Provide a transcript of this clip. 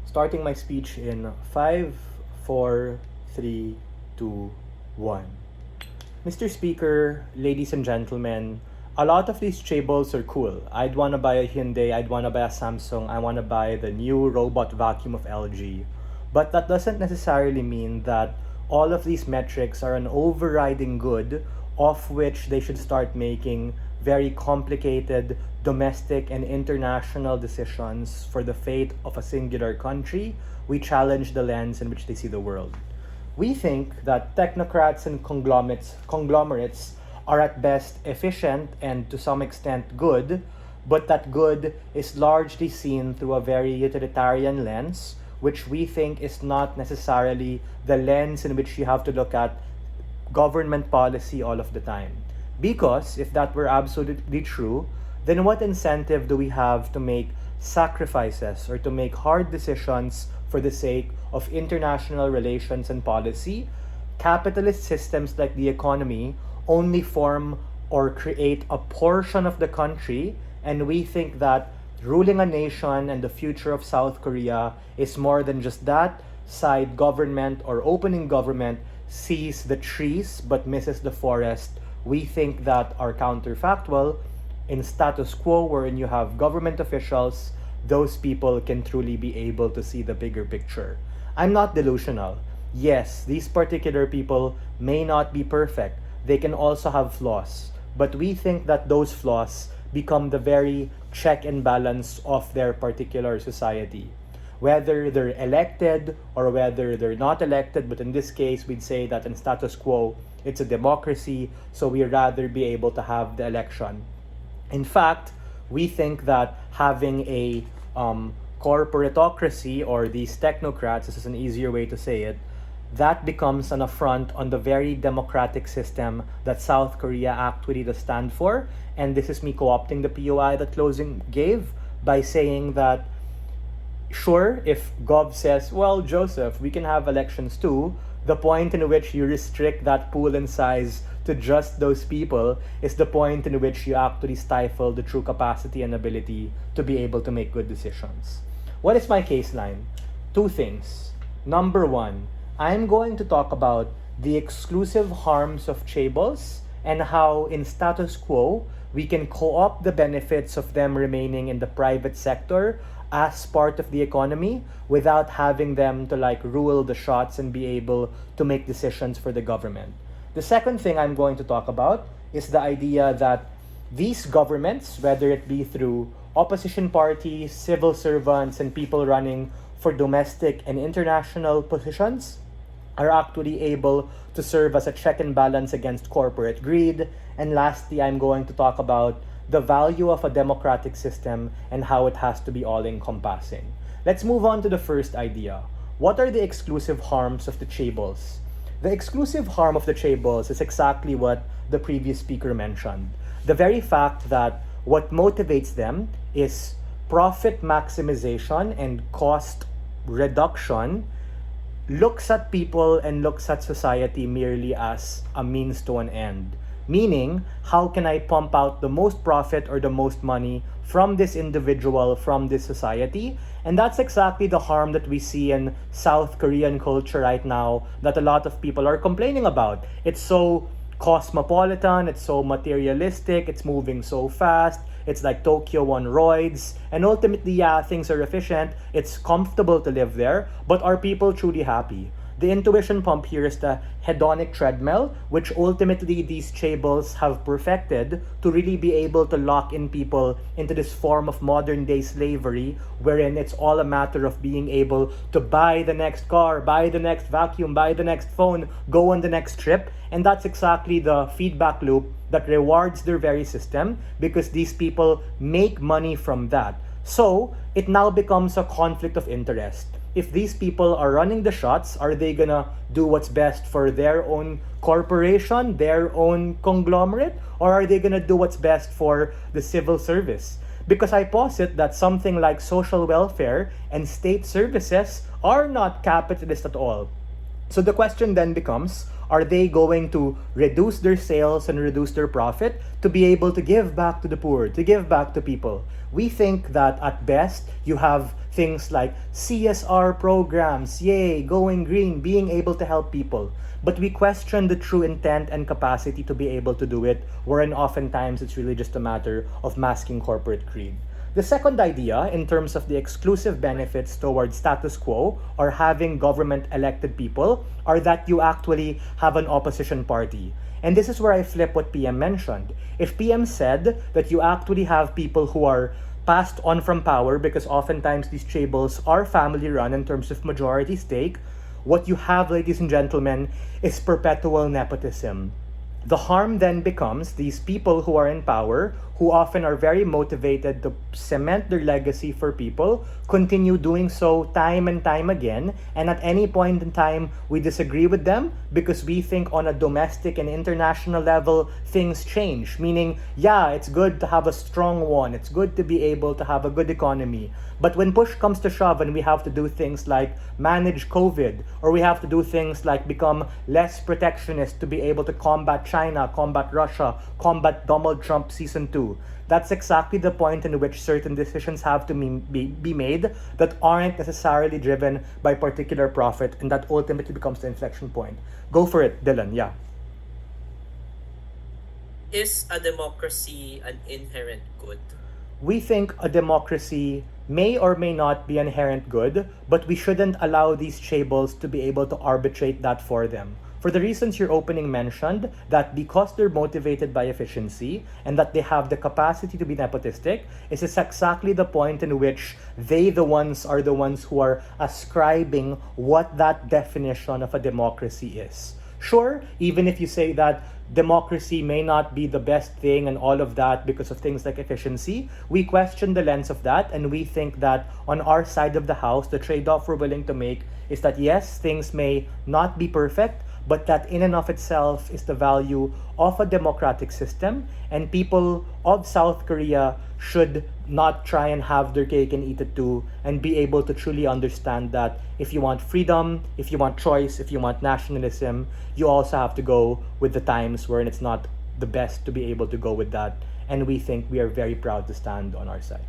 Starting my speech in 5, 4, 3, 2, 1. Mr. Speaker, ladies and gentlemen, a lot of these chaebols are cool. I'd want to buy a Hyundai, I'd want to buy a Samsung, I want to buy the new robot vacuum of LG. But that doesn't necessarily mean that all of these metrics are an overriding good of which they should start making very complicated domestic and international decisions for the fate of a singular country. We challenge the lens in which they see the world. We think that technocrats and conglomerates are at best efficient and to some extent good, but that good is largely seen through a very utilitarian lens, which we think is not necessarily the lens in which you have to look at government policy all of the time. Because if that were absolutely true, then what incentive do we have to make sacrifices or to make hard decisions for the sake of international relations and policy? Capitalist systems like the economy only form or create a portion of the country, and we think that ruling a nation and the future of South Korea is more than just that. Side government or opening government sees the trees but misses the forest. We think that are counterfactual. In status quo, wherein you have government officials, those people can truly be able to see the bigger picture. I'm not delusional. Yes, these particular people may not be perfect. They can also have flaws. But we think that those flaws become the very check and balance of their particular society. Whether they're elected or whether they're not elected, but in this case, we'd say that in status quo, it's a democracy, so we'd rather be able to have the election. In fact, we think that having a corporatocracy, or these technocrats, this is an easier way to say it, that becomes an affront on the very democratic system that South Korea actually does stand for. And this is me co-opting the POI that closing gave by saying that, sure, if Gov says, well, Joseph, we can have elections too, the point in which you restrict that pool and size to just those people is the point in which you actually stifle the true capacity and ability to be able to make good decisions. What is my case line? Two things. Number one, I'm going to talk about the exclusive harms of chaebols and how in status quo, we can co-opt the benefits of them remaining in the private sector as part of the economy without having them to rule the shots and be able to make decisions for the government. The second thing I'm going to talk about is the idea that these governments, whether it be through opposition parties, civil servants, and people running for domestic and international positions, are actually able to serve as a check and balance against corporate greed. And lastly, I'm going to talk about the value of a democratic system and how it has to be all-encompassing. Let's move on to the first idea. What are the exclusive harms of the chaebols? The exclusive harm of the chaebols is exactly what the previous speaker mentioned. The very fact that what motivates them is profit maximization and cost reduction looks at people and looks at society merely as a means to an end. Meaning, how can I pump out the most profit or the most money from this individual, from this society? And that's exactly the harm that we see in South Korean culture right now that a lot of people are complaining about. It's so cosmopolitan, it's so materialistic, it's moving so fast, it's like Tokyo on roids, and ultimately, yeah, things are efficient, it's comfortable to live there, but are people truly happy? The intuition pump here is the hedonic treadmill, which ultimately these chaebols have perfected to really be able to lock in people into this form of modern day slavery, wherein it's all a matter of being able to buy the next car, buy the next vacuum, buy the next phone, go on the next trip. And that's exactly the feedback loop that rewards their very system, because these people make money from that. So it now becomes a conflict of interest. If these people are running the shots, are they gonna do what's best for their own corporation, their own conglomerate, or are they gonna do what's best for the civil service? Because I posit that something like social welfare and state services are not capitalist at all. So the question then becomes, are they going to reduce their sales and reduce their profit to be able to give back to the poor, to give back to people? We think that at best, you have things like CSR programs, yay, going green, being able to help people. But we question the true intent and capacity to be able to do it, wherein oftentimes it's really just a matter of masking corporate greed. The second idea, in terms of the exclusive benefits towards status quo or having government elected people, are that you actually have an opposition party. And this is where I flip what PM mentioned. If PM said that you actually have people who are passed on from power, because oftentimes these chaebols are family run in terms of majority stake, what you have, ladies and gentlemen, is perpetual nepotism. The harm then becomes these people who are in power, who often are very motivated to cement their legacy for people, continue doing so time and time again, and at any point in time, we disagree with them because we think on a domestic and international level, things change. Meaning, yeah, it's good to have a strong one, it's good to be able to have a good economy, but when push comes to shove and we have to do things like manage COVID, or we have to do things like become less protectionist to be able to combat China, combat Russia, combat Donald Trump season 2, that's exactly the point in which certain decisions have to be made that aren't necessarily driven by particular profit, and that ultimately becomes the inflection point. Go for it, Dylan. Yeah. Is a democracy an inherent good? We think a democracy may or may not be inherent good, but we shouldn't allow these chaebols to be able to arbitrate that for them. For the reasons your opening mentioned, that because they're motivated by efficiency and that they have the capacity to be nepotistic, is exactly the point in which they are the ones who are ascribing what that definition of a democracy is. Sure, even if you say that democracy may not be the best thing and all of that because of things like efficiency, we question the lens of that, and we think that on our side of the house, the trade-off we're willing to make is that yes, things may not be perfect, but that in and of itself is the value of a democratic system, and people of South Korea should not try and have their cake and eat it too, and be able to truly understand that if you want freedom, if you want choice, if you want nationalism, you also have to go with the times wherein it's not the best to be able to go with that. And we think we are very proud to stand on our side.